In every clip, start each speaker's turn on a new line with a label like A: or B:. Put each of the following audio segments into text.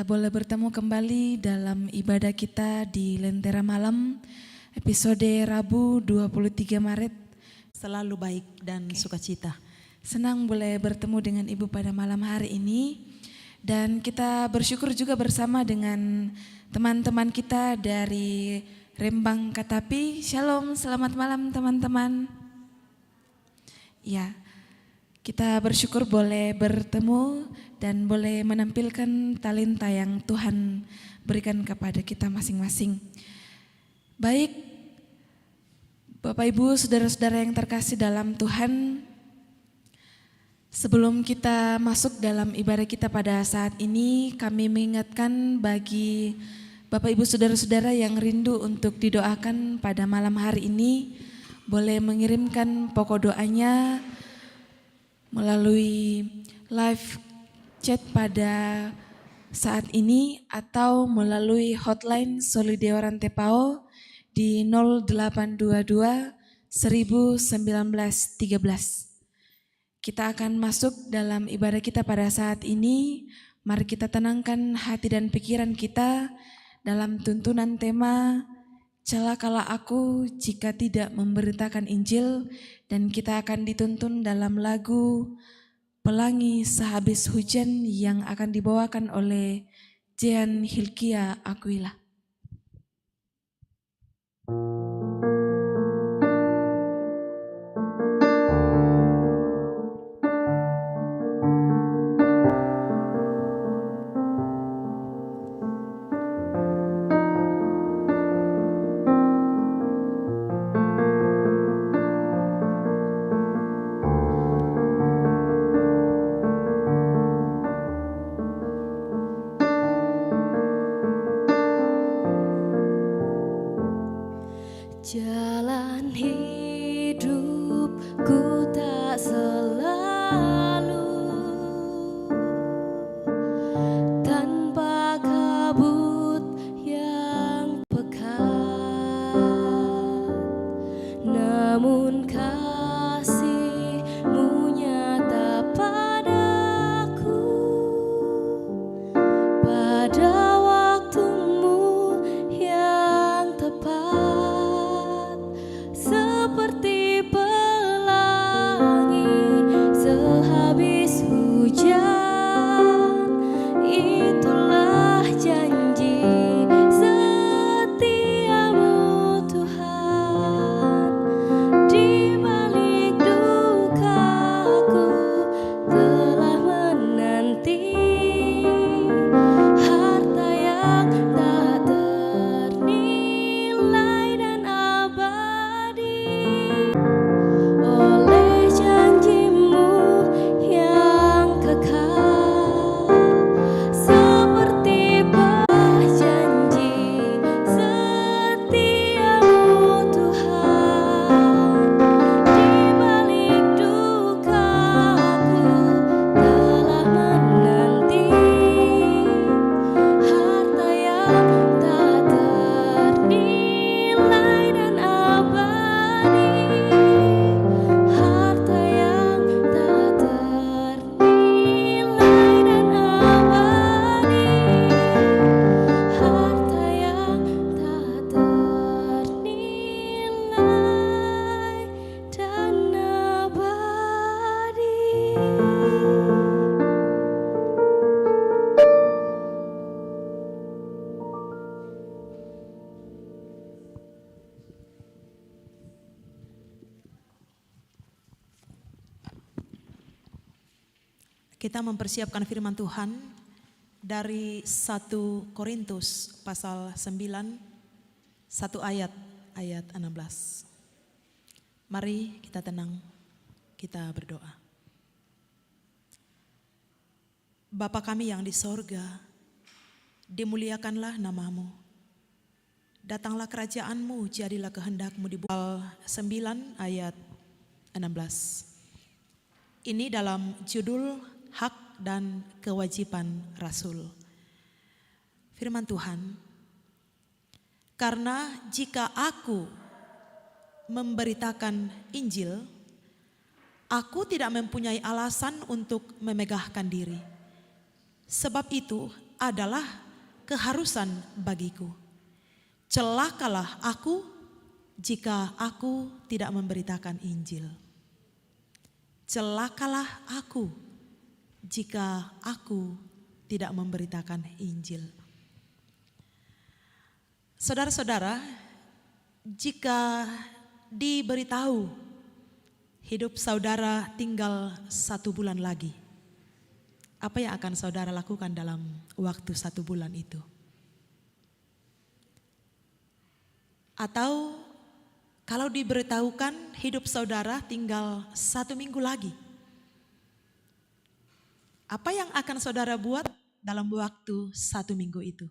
A: Kita boleh bertemu kembali dalam ibadah kita di Lentera Malam, episode Rabu 23 Maret.
B: Selalu baik dan sukacita.
A: Senang boleh bertemu dengan Ibu pada malam hari ini. Dan kita bersyukur juga bersama dengan teman-teman kita dari Rembang Katapi. Shalom, selamat malam teman-teman. Ya, kita bersyukur boleh bertemu dan boleh menampilkan talenta yang Tuhan berikan kepada kita masing-masing. Baik, Bapak Ibu, saudara-saudara yang terkasih dalam Tuhan, sebelum kita masuk dalam ibadah kita pada saat ini, kami mengingatkan bagi Bapak Ibu saudara-saudara yang rindu untuk didoakan pada malam hari ini, boleh mengirimkan pokok doanya melalui live chat pada saat ini atau melalui hotline Solideoran Tepao di 0822 1913. Kita akan masuk dalam ibadah kita pada saat ini. Mari kita tenangkan hati dan pikiran kita dalam tuntunan tema celakalah aku jika tidak memberitakan Injil, dan kita akan dituntun dalam lagu Pelangi Sehabis Hujan yang akan dibawakan oleh Jean Hilkia Aquila.
C: Jalan hidupku tak selalu tanpa kabut yang pekat, namun kasih-Mu nyata padaku pada waktu-Mu yang tepat. Seperti pelangi sehabis hujan, itulah janji setiamu Tuhan. Di balik dukaku telah menanti harta yang tak ternilai dan abadi. Oleh janji-Mu yang kekal, seperti janji setiamu Tuhan. Di balik dukaku telah menanti harta yang tak ternilai dan abadi. Harta yang tak ternilai dan abadi. Harta yang tak ternilai dan abadi.
B: Kita mempersiapkan firman Tuhan dari 1 Korintus pasal 9, 1 ayat 16. Mari kita tenang, kita berdoa. Bapa kami yang di sorga, dimuliakanlah nama-Mu. Datanglah kerajaan-Mu, jadilah kehendak-Mu di bumi. Pasal 9 ayat 16. Ini dalam judul hak dan kewajiban Rasul. Firman Tuhan, karena jika aku memberitakan Injil, aku tidak mempunyai alasan untuk memegahkan diri. Sebab itu adalah keharusan bagiku. Celakalah aku jika aku tidak memberitakan Injil. Celakalah aku jika aku tidak memberitakan Injil. Saudara-saudara, jika diberitahu hidup saudara tinggal 1 bulan lagi, apa yang akan saudara lakukan dalam waktu 1 bulan itu? Atau kalau diberitahukan hidup saudara tinggal 1 minggu lagi, apa yang akan saudara buat dalam waktu 1 minggu itu?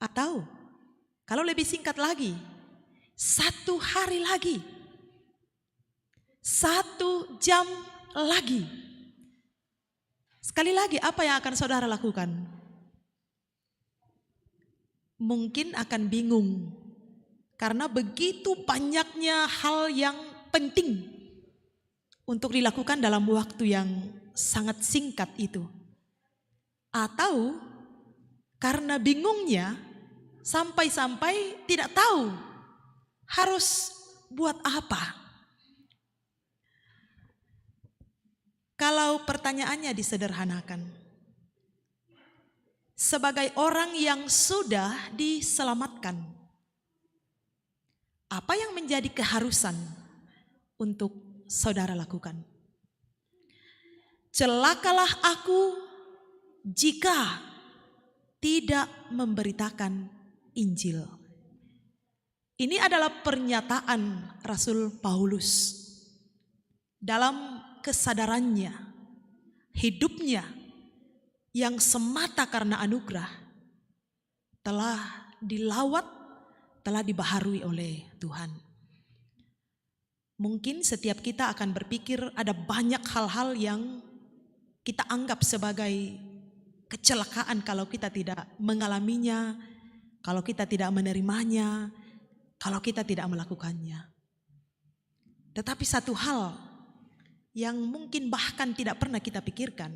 B: Atau kalau lebih singkat lagi, 1 hari lagi, 1 jam lagi. Sekali lagi, apa yang akan saudara lakukan? Mungkin akan bingung karena begitu banyaknya hal yang penting untuk dilakukan dalam waktu yang sangat singkat itu. Atau karena bingungnya sampai-sampai tidak tahu harus buat apa. Kalau pertanyaannya disederhanakan, sebagai orang yang sudah diselamatkan, apa yang menjadi keharusan untuk saudara lakukan? Celakalah aku jika tidak memberitakan Injil. Ini adalah pernyataan Rasul Paulus dalam kesadarannya, hidupnya yang semata karena anugerah telah dilawat, telah dibaharui oleh Tuhan. Mungkin setiap kita akan berpikir ada banyak hal-hal yang kita anggap sebagai kecelakaan kalau kita tidak mengalaminya, kalau kita tidak menerimanya, kalau kita tidak melakukannya. Tetapi satu hal yang mungkin bahkan tidak pernah kita pikirkan,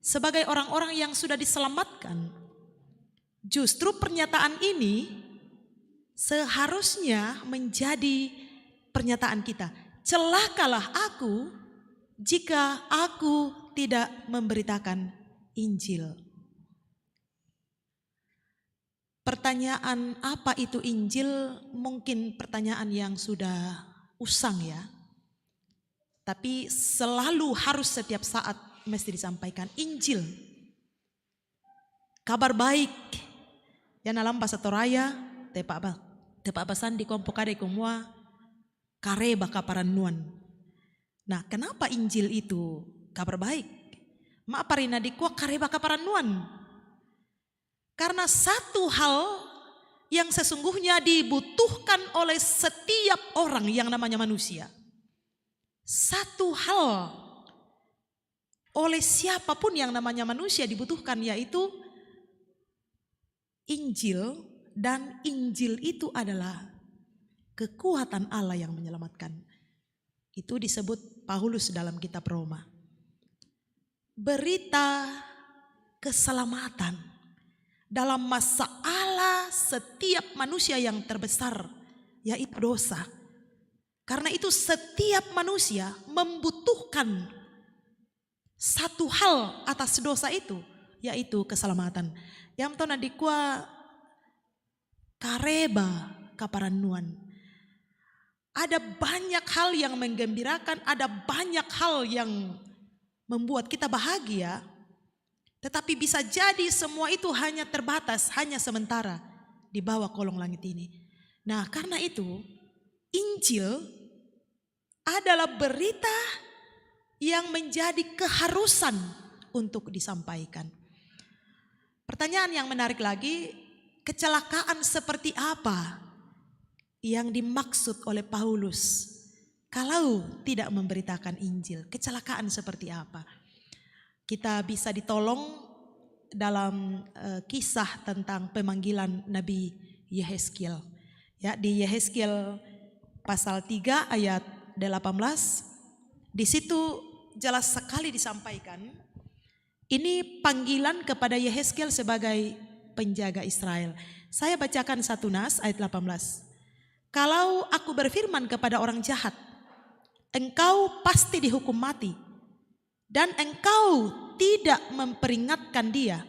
B: sebagai orang-orang yang sudah diselamatkan, justru pernyataan ini seharusnya menjadi pernyataan kita. Celakalah aku jika aku tidak memberitakan Injil. Pertanyaan apa itu Injil mungkin pertanyaan yang sudah usang ya. Tapi selalu harus setiap saat mesti disampaikan Injil. Kabar baik yang dalam bahasa Toraya tepak basan di kompokade kumua kareba kaparanuan. Nah, kenapa Injil itu kabar baik? Maaparina di kuah kareba kaparanuan. Karena satu hal yang sesungguhnya dibutuhkan oleh setiap orang yang namanya manusia. Satu hal oleh siapapun yang namanya manusia dibutuhkan, yaitu Injil. Dan Injil itu adalah kekuatan Allah yang menyelamatkan. Itu disebut Paulus dalam kitab Roma. Berita keselamatan dalam masalah setiap manusia yang terbesar, yaitu dosa. Karena itu setiap manusia membutuhkan satu hal atas dosa itu, yaitu keselamatan. Yang tona dikua kareba kaparanuan. Ada banyak hal yang menggembirakan, ada banyak hal yang membuat kita bahagia. Tetapi bisa jadi semua itu hanya terbatas, hanya sementara di bawah kolong langit ini. Nah, karena itu Injil adalah berita yang menjadi keharusan untuk disampaikan. Pertanyaan yang menarik lagi, kecelakaan seperti apa yang dimaksud oleh Paulus kalau tidak memberitakan Injil? Kecelakaan seperti apa? Kita bisa ditolong dalam kisah tentang pemanggilan Nabi Yehezkiel. Ya, di Yehezkiel pasal 3 ayat 18, di situ jelas sekali disampaikan Ini panggilan kepada Yehezkiel sebagai penjaga Israel. Saya bacakan 1 Nas ayat 18. Kalau aku berfirman kepada orang jahat, engkau pasti dihukum mati, dan engkau tidak memperingatkan dia,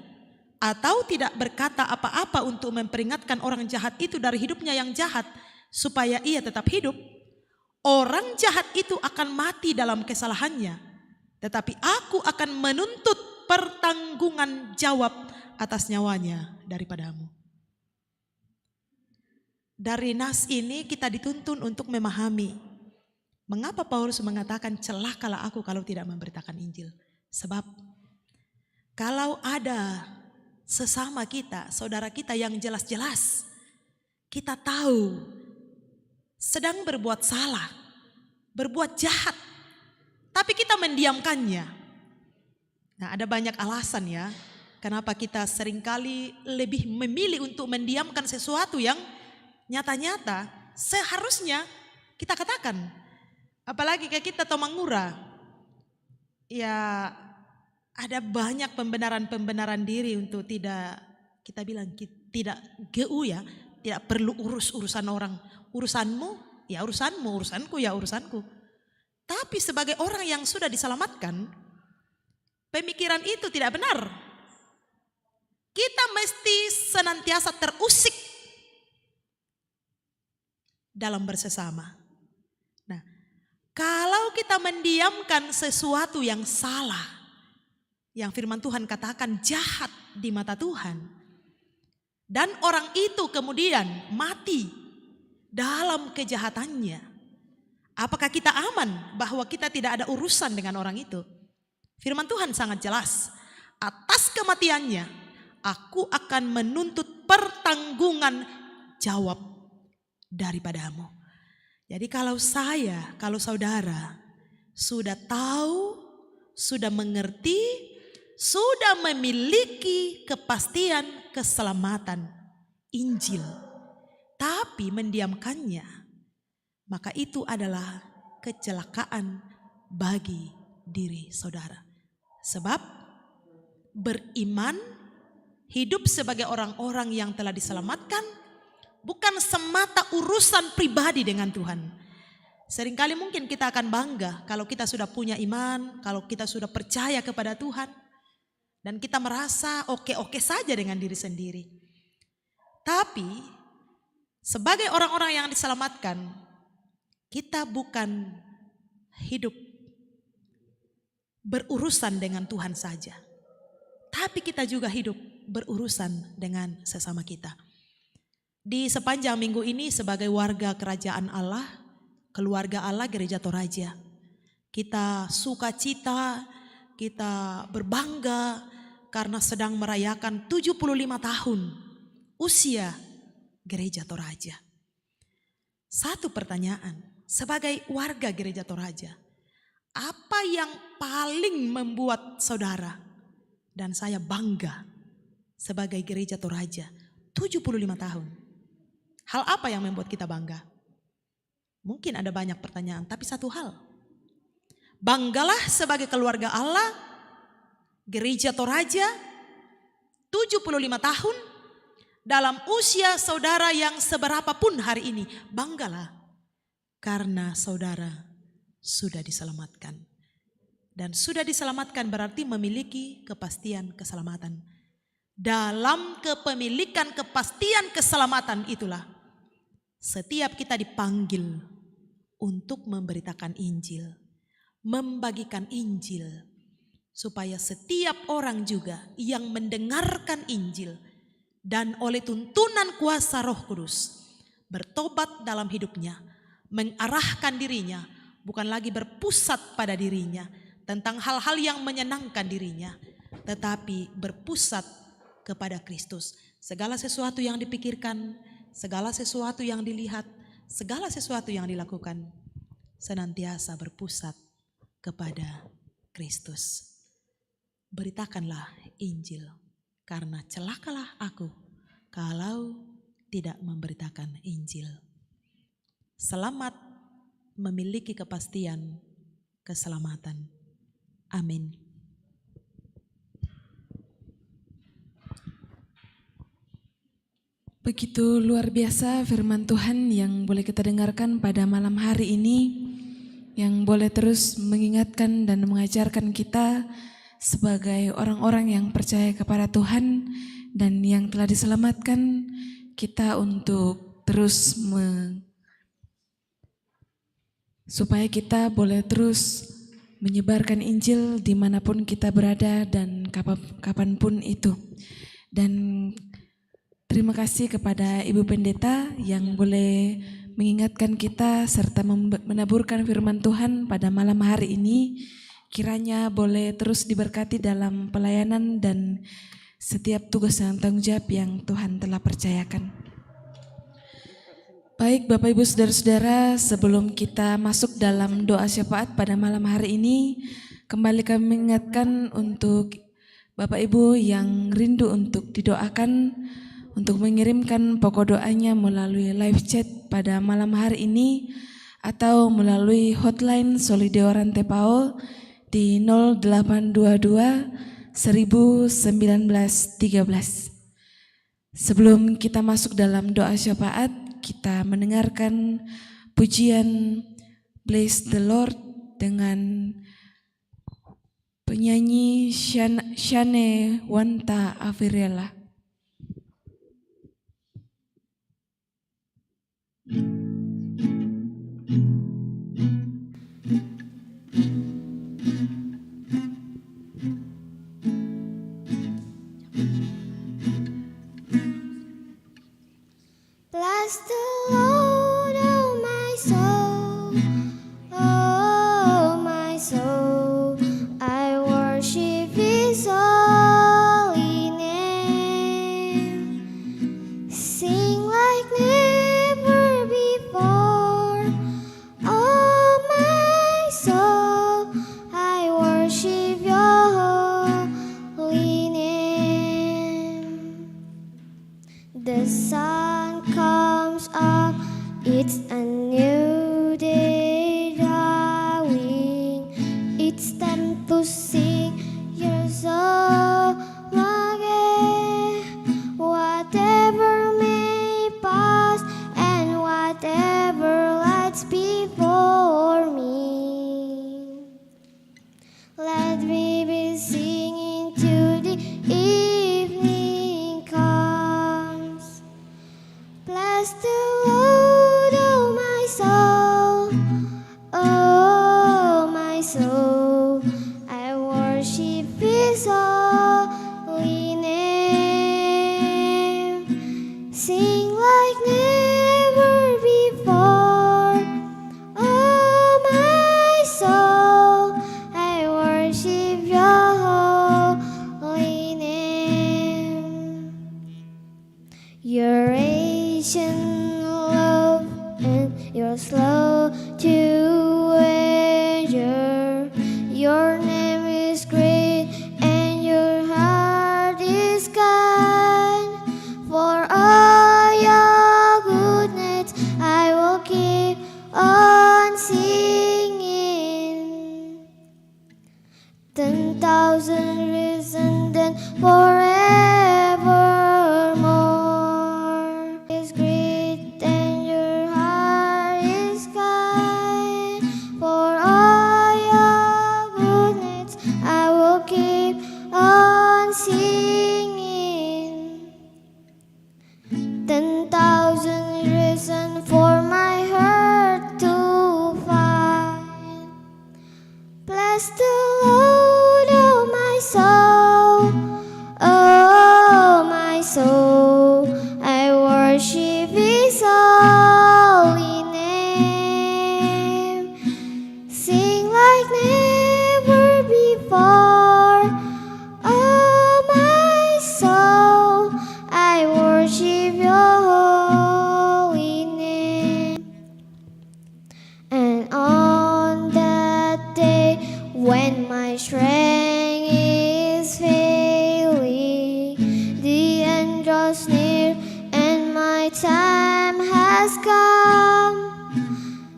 B: atau tidak berkata apa-apa untuk memperingatkan orang jahat itu dari hidupnya yang jahat, supaya ia tetap hidup, orang jahat itu akan mati dalam kesalahannya, tetapi aku akan menuntut pertanggungan jawab atas nyawanya daripadamu. Dari nas ini kita dituntun untuk memahami mengapa Paulus mengatakan celakalah aku kalau tidak memberitakan Injil. Sebab kalau ada sesama kita, saudara kita yang jelas-jelas kita tahu sedang berbuat salah, berbuat jahat, tapi kita mendiamkannya. Nah, ada banyak alasan ya kenapa kita seringkali lebih memilih untuk mendiamkan sesuatu yang nyata-nyata seharusnya kita katakan. Apalagi kayak kita Tomangura, ya ada banyak pembenaran diri untuk tidak, kita bilang tidak GU ya, tidak perlu urusan orang. Urusanmu ya urusanmu, urusanku ya urusanku. Tapi sebagai orang yang sudah diselamatkan, pemikiran itu tidak benar. Kita mesti senantiasa terusik dalam bersesama. Nah, kalau kita mendiamkan sesuatu yang salah, yang firman Tuhan katakan jahat di mata Tuhan, dan orang itu kemudian mati dalam kejahatannya, apakah kita aman bahwa kita tidak ada urusan dengan orang itu? Firman Tuhan sangat jelas, atas kematiannya aku akan menuntut pertanggungan jawab daripadamu. Jadi kalau saya, kalau saudara sudah tahu, sudah mengerti, sudah memiliki kepastian keselamatan Injil, tapi mendiamkannya, maka itu adalah kecelakaan bagi diri saudara. Sebab beriman, hidup sebagai orang-orang yang telah diselamatkan bukan semata urusan pribadi dengan Tuhan. Seringkali mungkin kita akan bangga kalau kita sudah punya iman, kalau kita sudah percaya kepada Tuhan, dan kita merasa oke-oke saja dengan diri sendiri. Tapi sebagai orang-orang yang diselamatkan, kita bukan hidup berurusan dengan Tuhan saja, tapi kita juga hidup berurusan dengan sesama kita. Di sepanjang minggu ini sebagai warga kerajaan Allah, keluarga Allah Gereja Toraja, kita sukacita, kita berbangga karena sedang merayakan 75 tahun usia Gereja Toraja. Satu pertanyaan, sebagai warga Gereja Toraja, apa yang paling membuat saudara dan saya bangga sebagai Gereja Toraja 75 tahun? Hal apa yang membuat kita bangga? Mungkin ada banyak pertanyaan, tapi satu hal. Banggalah sebagai keluarga Allah, Gereja Toraja 75 tahun dalam usia saudara yang seberapapun hari ini. Banggalah karena saudara sudah diselamatkan. Dan sudah diselamatkan berarti memiliki kepastian keselamatan. Dalam kepemilikan kepastian keselamatan itulah setiap kita dipanggil untuk memberitakan Injil, membagikan Injil, supaya setiap orang juga yang mendengarkan Injil dan oleh tuntunan kuasa Roh Kudus bertobat dalam hidupnya, mengarahkan dirinya, bukan lagi berpusat pada dirinya tentang hal-hal yang menyenangkan dirinya, tetapi berpusat kepada Kristus. Segala sesuatu yang dipikirkan, segala sesuatu yang dilihat, segala sesuatu yang dilakukan senantiasa berpusat kepada Kristus. Beritakanlah Injil, karena celakalah aku kalau tidak memberitakan Injil. Selamat memiliki kepastian keselamatan. Amin.
A: Begitu luar biasa firman Tuhan yang boleh kita dengarkan pada malam hari ini, yang boleh terus mengingatkan dan mengajarkan kita sebagai orang-orang yang percaya kepada Tuhan dan yang telah diselamatkan, kita untuk terus supaya kita boleh terus menyebarkan Injil dimanapun kita berada dan kapanpun itu. Dan terima kasih kepada Ibu Pendeta yang boleh mengingatkan kita serta menaburkan firman Tuhan pada malam hari ini. Kiranya boleh terus diberkati dalam pelayanan dan setiap tugas dan tanggung jawab yang Tuhan telah percayakan. Baik Bapak Ibu Saudara-saudara, sebelum kita masuk dalam doa syafaat pada malam hari ini, kembali kami mengingatkan untuk Bapak Ibu yang rindu untuk didoakan, untuk mengirimkan pokok doanya melalui live chat pada malam hari ini atau melalui hotline Solideoran Tepao di 0822 1913. Sebelum kita masuk dalam doa syafaat, kita mendengarkan pujian Bless the Lord dengan penyanyi Shane Wanta Avirela.
C: Bless the Lord, oh my soul, oh my soul. I worship His holy name. Sing like never before, oh my soul. I worship Your holy name. The sun comes up, it's a new day dawning. It's time to sing your song again. Whatever may pass and whatever lies before me, let me be singing till the evening comes. Bless the Lord, oh my soul, oh my soul. I worship His holy name. Sing like never before, oh my soul. I worship Your holy name. Your ancient love and You're slow to anger. Your name is great and Your heart is kind. For all Your goodness I will keep on singing. 10,000 reasons and forevermore is great and Your heart is kind. For all Your goodness I will keep on singing. 10,000 reasons for my heart to find. Bless the Lord, oh my soul, oh my soul. I worship His holy name. Sing like never before, oh my soul. I worship Your holy name. And on that day when my strength is failing, the end draws near and my time has come.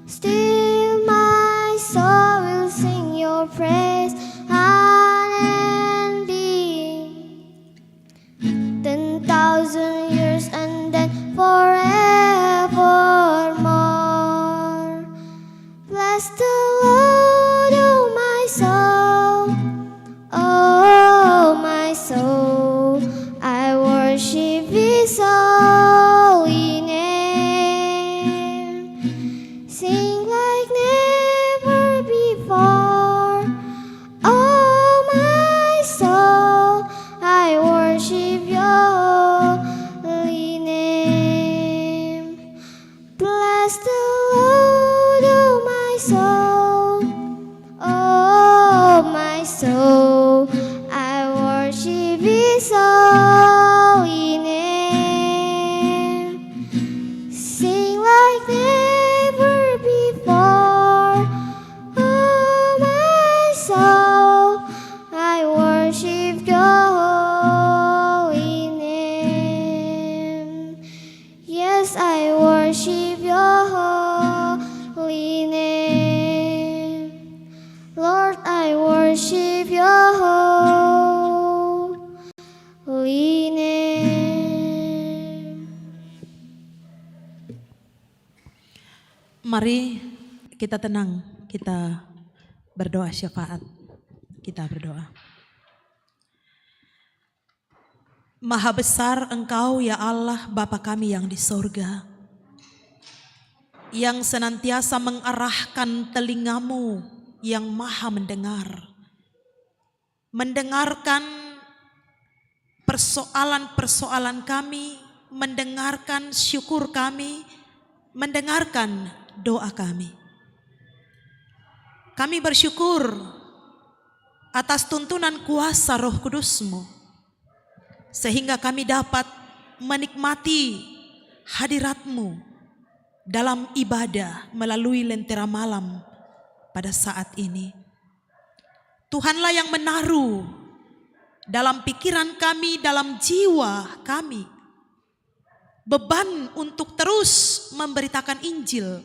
C: Still my soul will sing Your praise unending. 10,000 years and then worship His holy name. Sing like never before. Oh my soul, I worship Your holy name. Bless the Lord, oh my soul. Oh my soul, I worship His holy name. Sing like never before. Oh my soul, I worship Your holy name. Yes, I worship Your holy name. Lord, I worship Your holy name.
B: Mari kita tenang, kita berdoa syafaat. Kita berdoa. Maha besar Engkau ya Allah Bapa kami yang di sorga, yang senantiasa mengarahkan telingamu yang maha mendengar, mendengarkan persoalan-persoalan kami, mendengarkan syukur kami, mendengarkan doa kami. Kami bersyukur atas tuntunan kuasa Roh Kudus-Mu, sehingga kami dapat menikmati hadirat-Mu dalam ibadah melalui lentera malam pada saat ini. Tuhanlah yang menaruh dalam pikiran kami, dalam jiwa kami, beban untuk terus memberitakan Injil,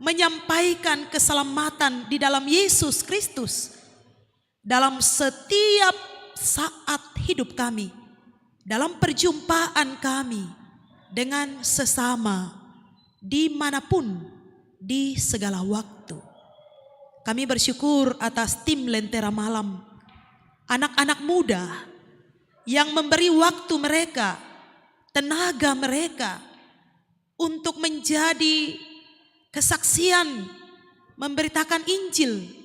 B: menyampaikan keselamatan di dalam Yesus Kristus dalam setiap saat hidup kami, dalam perjumpaan kami dengan sesama dimanapun, di segala waktu. Kami bersyukur atas tim Lentera Malam, anak-anak muda yang memberi waktu mereka, tenaga mereka untuk menjadi kesaksian, memberitakan Injil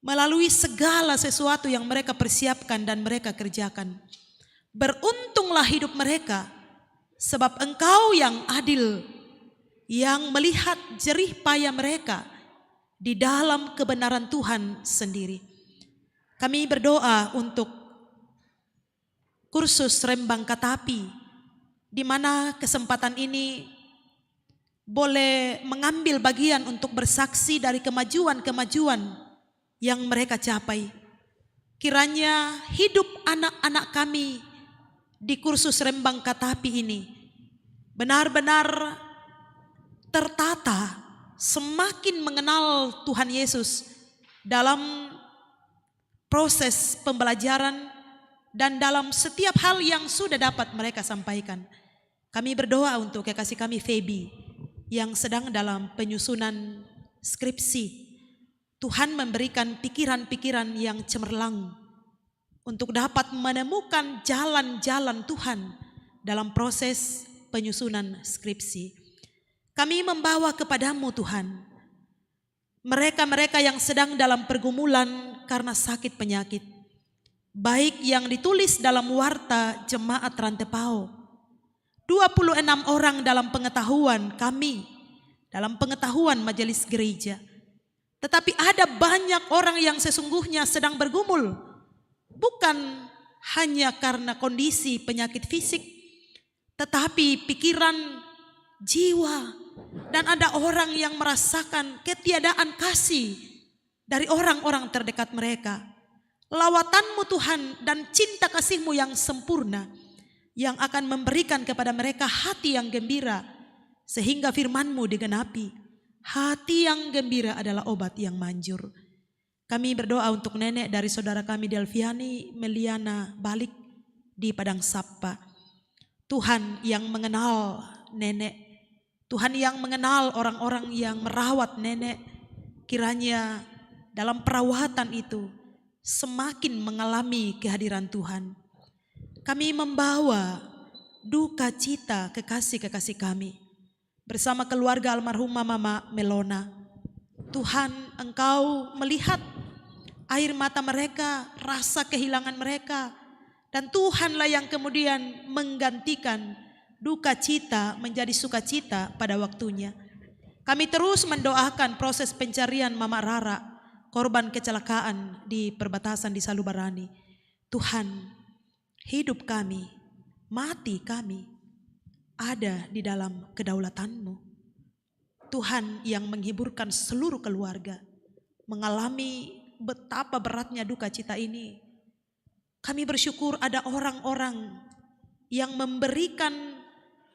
B: melalui segala sesuatu yang mereka persiapkan dan mereka kerjakan. Beruntunglah hidup mereka, sebab Engkau yang adil, yang melihat jerih payah mereka di dalam kebenaran Tuhan sendiri. Kami berdoa untuk kursus Rembang Katapi, di mana kesempatan ini boleh mengambil bagian untuk bersaksi dari kemajuan-kemajuan yang mereka capai. Kiranya hidup anak-anak kami di kursus Rembang Katapi ini benar-benar tertata, semakin mengenal Tuhan Yesus dalam proses pembelajaran dan dalam setiap hal yang sudah dapat mereka sampaikan. Kami berdoa untuk kekasih kami Feby yang sedang dalam penyusunan skripsi. Tuhan memberikan pikiran-pikiran yang cemerlang untuk dapat menemukan jalan-jalan Tuhan dalam proses penyusunan skripsi. Kami membawa kepadamu Tuhan mereka-mereka yang sedang dalam pergumulan karena sakit penyakit, baik yang ditulis dalam warta jemaat Rantepao, 26 orang dalam pengetahuan kami, dalam pengetahuan majelis gereja. Tetapi ada banyak orang yang sesungguhnya sedang bergumul, bukan hanya karena kondisi penyakit fisik, tetapi pikiran, jiwa, dan ada orang yang merasakan ketiadaan kasih dari orang-orang terdekat mereka. Lawatan-Mu Tuhan dan cinta kasih-Mu yang sempurna yang akan memberikan kepada mereka hati yang gembira, sehingga firman-Mu digenapi. Hati yang gembira adalah obat yang manjur. Kami berdoa untuk nenek dari saudara kami Delviani Meliana Balik di Padang Sapa. Tuhan yang mengenal nenek, Tuhan yang mengenal orang-orang yang merawat nenek, kiranya dalam perawatan itu semakin mengalami kehadiran Tuhan. kami membawa duka cita kekasih-kekasih kami bersama keluarga almarhumah Mama Melona. Tuhan, Engkau melihat air mata mereka, rasa kehilangan mereka, dan Tuhanlah yang kemudian menggantikan duka cita menjadi sukacita pada waktunya. Kami terus mendoakan proses pencarian Mama Rara, korban kecelakaan di perbatasan di Salubarani. Tuhan, hidup kami, mati kami ada di dalam kedaulatan-Mu. Tuhan yang menghiburkan seluruh keluarga mengalami betapa beratnya duka cita ini. Kami bersyukur ada orang-orang yang memberikan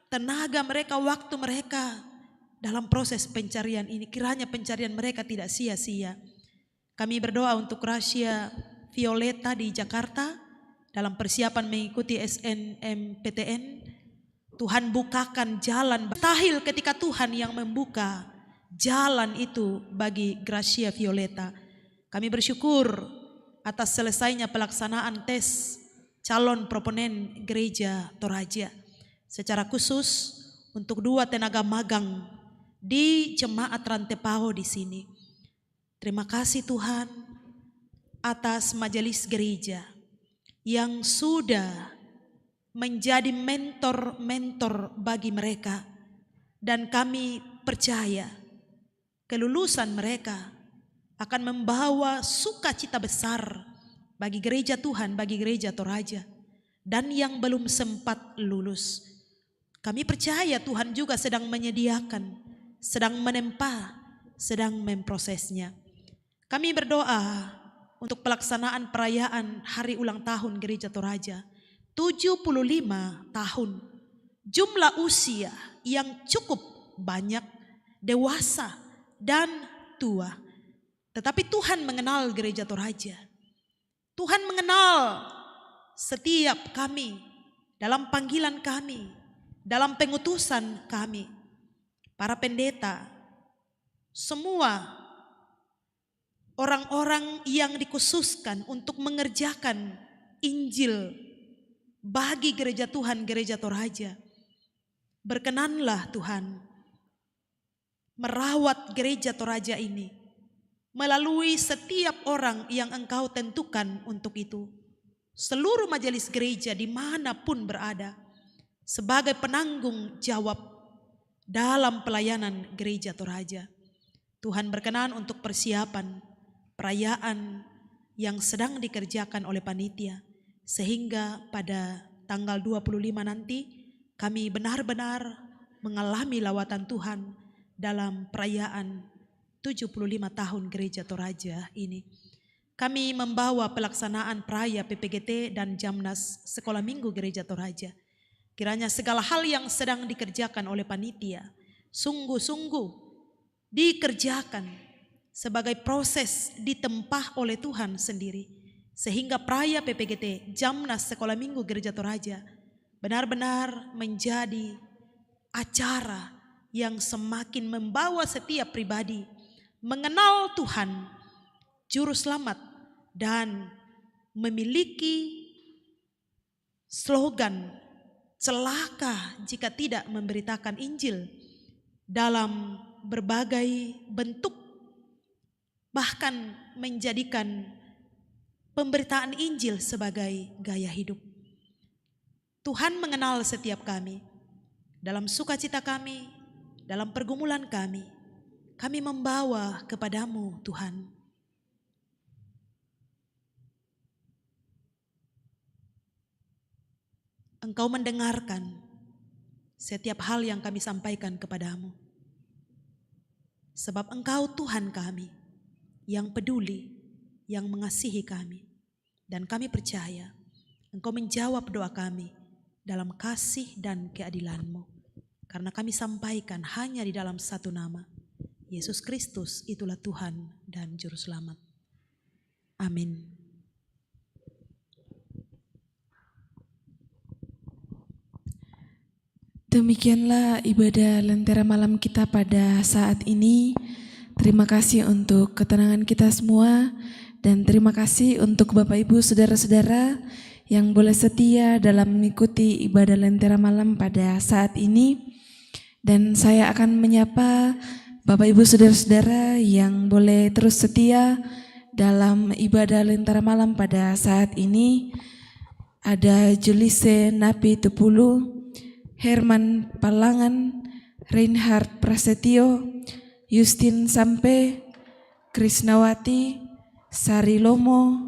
B: tenaga mereka, waktu mereka dalam proses pencarian ini. Kiranya pencarian mereka tidak sia-sia. Kami berdoa untuk Gracia Violeta di Jakarta dalam persiapan mengikuti SNMPTN. Tuhan bukakan jalan. Mustahil ketika Tuhan yang membuka jalan itu bagi Gracia Violeta. Kami bersyukur atas selesainya pelaksanaan tes calon proponen Gereja Toraja. Secara khusus untuk 2 tenaga magang di Jemaat Rantepaho di sini. Terima kasih Tuhan atas majelis gereja yang sudah menjadi mentor-mentor bagi mereka, dan kami percaya kelulusan mereka akan membawa sukacita besar bagi gereja Tuhan, bagi gereja Toraja, dan yang belum sempat lulus. Kami percaya Tuhan juga sedang menyediakan, sedang menempa, sedang memprosesnya. Kami berdoa untuk pelaksanaan perayaan hari ulang tahun Gereja Toraja 75 tahun. Jumlah usia yang cukup banyak, dewasa dan tua. Tetapi Tuhan mengenal Gereja Toraja. Tuhan mengenal setiap kami dalam panggilan kami, dalam pengutusan kami. Para pendeta, semua orang-orang yang dikhususkan untuk mengerjakan Injil bagi gereja Tuhan, Gereja Toraja. Berkenanlah Tuhan merawat Gereja Toraja ini melalui setiap orang yang Engkau tentukan untuk itu. Seluruh majelis gereja dimanapun berada sebagai penanggung jawab dalam pelayanan Gereja Toraja. Tuhan berkenan untuk persiapan perayaan yang sedang dikerjakan oleh panitia, sehingga pada tanggal 25 nanti kami benar-benar mengalami lawatan Tuhan dalam perayaan 75 tahun Gereja Toraja ini. Kami membawa pelaksanaan peraya PPGT dan Jamnas Sekolah Minggu Gereja Toraja. Kiranya segala hal yang sedang dikerjakan oleh panitia sungguh-sungguh dikerjakan sebagai proses ditempah oleh Tuhan sendiri. Sehingga peraya PPGT Jamnas Sekolah Minggu Gereja Toraja benar-benar menjadi acara yang semakin membawa setiap pribadi mengenal Tuhan, Juru Selamat, dan memiliki slogan celaka jika tidak memberitakan Injil dalam berbagai bentuk, bahkan menjadikan pemberitaan Injil sebagai gaya hidup. Tuhan mengenal setiap kami, dalam sukacita kami, dalam pergumulan kami membawa kepadamu Tuhan. Engkau mendengarkan setiap hal yang kami sampaikan kepadamu. Sebab Engkau Tuhan kami yang peduli, yang mengasihi kami. Dan kami percaya Engkau menjawab doa kami dalam kasih dan keadilan-Mu. Karena kami sampaikan hanya di dalam satu nama, Yesus Kristus itulah Tuhan dan Juru Selamat. Amin.
A: Demikianlah ibadah lentera malam kita pada saat ini. Terima kasih untuk ketenangan kita semua, dan terima kasih untuk Bapak Ibu Saudara-saudara yang boleh setia dalam mengikuti ibadah Lentera Malam pada saat ini. Dan saya akan menyapa Bapak Ibu Saudara-saudara yang boleh terus setia dalam ibadah Lentera Malam pada saat ini. Ada Julise Napi Tupulu, Herman Palangan, Reinhard Prasetyo, Justin Sampe, Krisnawati, Sari Lomo,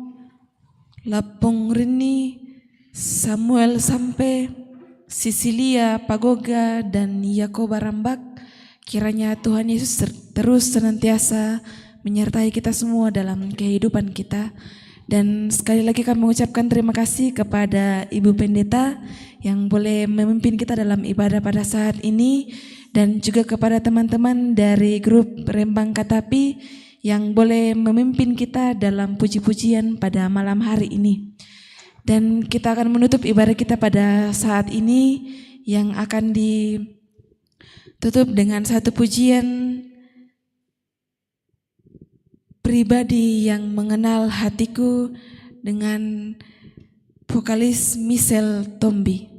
A: Lapong Rini, Samuel Sampe, Sisilia Pagoga, dan Yakoba Rambak. Kiranya Tuhan Yesus terus senantiasa menyertai kita semua dalam kehidupan kita. Dan sekali lagi kami mengucapkan terima kasih kepada Ibu Pendeta yang boleh memimpin kita dalam ibadah pada saat ini, dan juga kepada teman-teman dari grup Rembang Katapi yang boleh memimpin kita dalam puji-pujian pada malam hari ini. Dan kita akan menutup ibadah kita pada saat ini yang akan ditutup dengan satu pujian pribadi yang mengenal hatiku dengan vokalis Michelle Tombi.